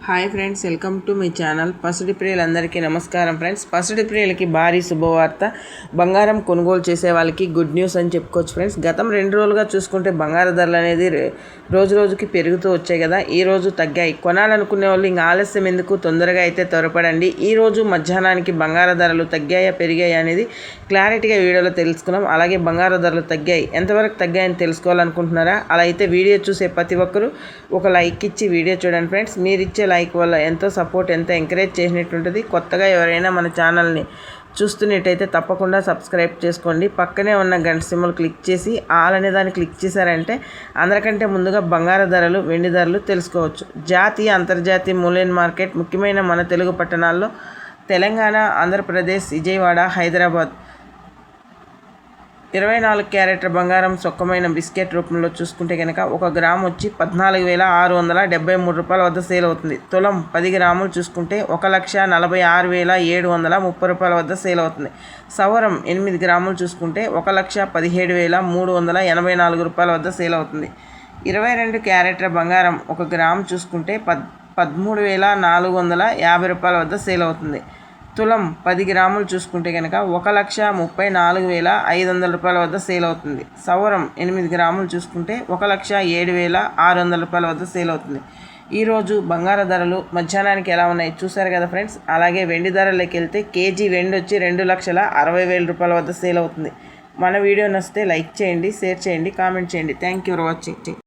Hi friends, welcome to me channel. పసిడి ప్రియులందరికీ నమస్కారం friends. పసిడి ప్రియులకి భారీ శుభవార్త. బంగారం కొనుగోలు చేసే వాళ్ళకి గుడ్ న్యూస్ అని చెప్పుకోవచ్చు ఫ్రెండ్స్. గతం 2 రోజులుగా చూసుకుంటే బంగారు ధరలు అనేది రోజు రోజుకి పెరుగుతూ వచ్చాయి కదా. ఈ రోజు తగ్గాయి. కొనాలనుకునే వాళ్ళు ఇంకా ఆలస్యం ఎందుకు, తొందరగా అయితే త్వరపడండి. ఈ రోజు మధ్యాహ్నానికి బంగారు ధరలు తగ్గాయా పెరిగాయి అనేది క్లారిటీగా వీడియోలో తెలుసుకున్నాం. అలాగే బంగారు ధరలు తగ్గాయి, ఎంతవరకు తగ్గాయని తెలుసుకోవాలనుకుంటున్నారా? అలా అయితే వీడియో చూసే ప్రతి ఒక్కరూ ఒక లైక్ ఇచ్చి వీడియో చూడండి ఫ్రెండ్స్. మీరు ఇచ్చే లైక్ వల్ల ఎంతో సపోర్ట్, ఎంతో ఎంకరేజ్ చేసినట్టుంటుంది. కొత్తగా ఎవరైనా మన ఛానల్ని చూస్తున్నట్టయితే తప్పకుండా సబ్స్క్రైబ్ చేసుకోండి. పక్కనే ఉన్న గంట సింబల్ క్లిక్ చేసి ఆల్ అనే దాన్ని క్లిక్ చేశారంటే అందరికంటే ముందుగా బంగారు ధరలు, వెండి ధరలు తెలుసుకోవచ్చు. జాతీయ అంతర్జాతీయ మూల్యం మార్కెట్ ముఖ్యమైన మన తెలుగు పట్టణాల్లో తెలంగాణ, ఆంధ్రప్రదేశ్, విజయవాడ, హైదరాబాద్ 24 క్యారెట్ల బంగారం స్వచ్ఛమైన బిస్కెట్ రూపంలో చూసుకుంటే కనుక 1 గ్రాము వచ్చి 14,673 రూపాయల వద్ద సేల్ అవుతుంది. తులం 10 గ్రాములు చూసుకుంటే 1,46,730 రూపాయల వద్ద సేల్ అవుతుంది. సవరం 8 గ్రాములు చూసుకుంటే 1,17,384 రూపాయల వద్ద సేల్ అవుతుంది. 22 క్యారెట్ల బంగారం 1 గ్రాము చూసుకుంటే 13,450 రూపాయల వద్ద సేల్ అవుతుంది. తులం 10 గ్రాములు చూసుకుంటే కనుక 1,34,500 రూపాయల వద్ద సేల్ అవుతుంది. సవరం 8 గ్రాములు చూసుకుంటే 1,07,600 రూపాయల వద్ద సేల్ అవుతుంది. ఈరోజు బంగారు ధరలు మధ్యాహ్నానికి ఎలా ఉన్నాయి చూసారు కదా ఫ్రెండ్స్. అలాగే వెండి ధరలోకి వెళ్తే కేజీ వెండి వచ్చి 2,60,000 రూపాయల వద్ద సేల్ అవుతుంది. మన వీడియో నచ్చితే లైక్ చేయండి, షేర్ చేయండి, కామెంట్ చేయండి. Thank you for watching.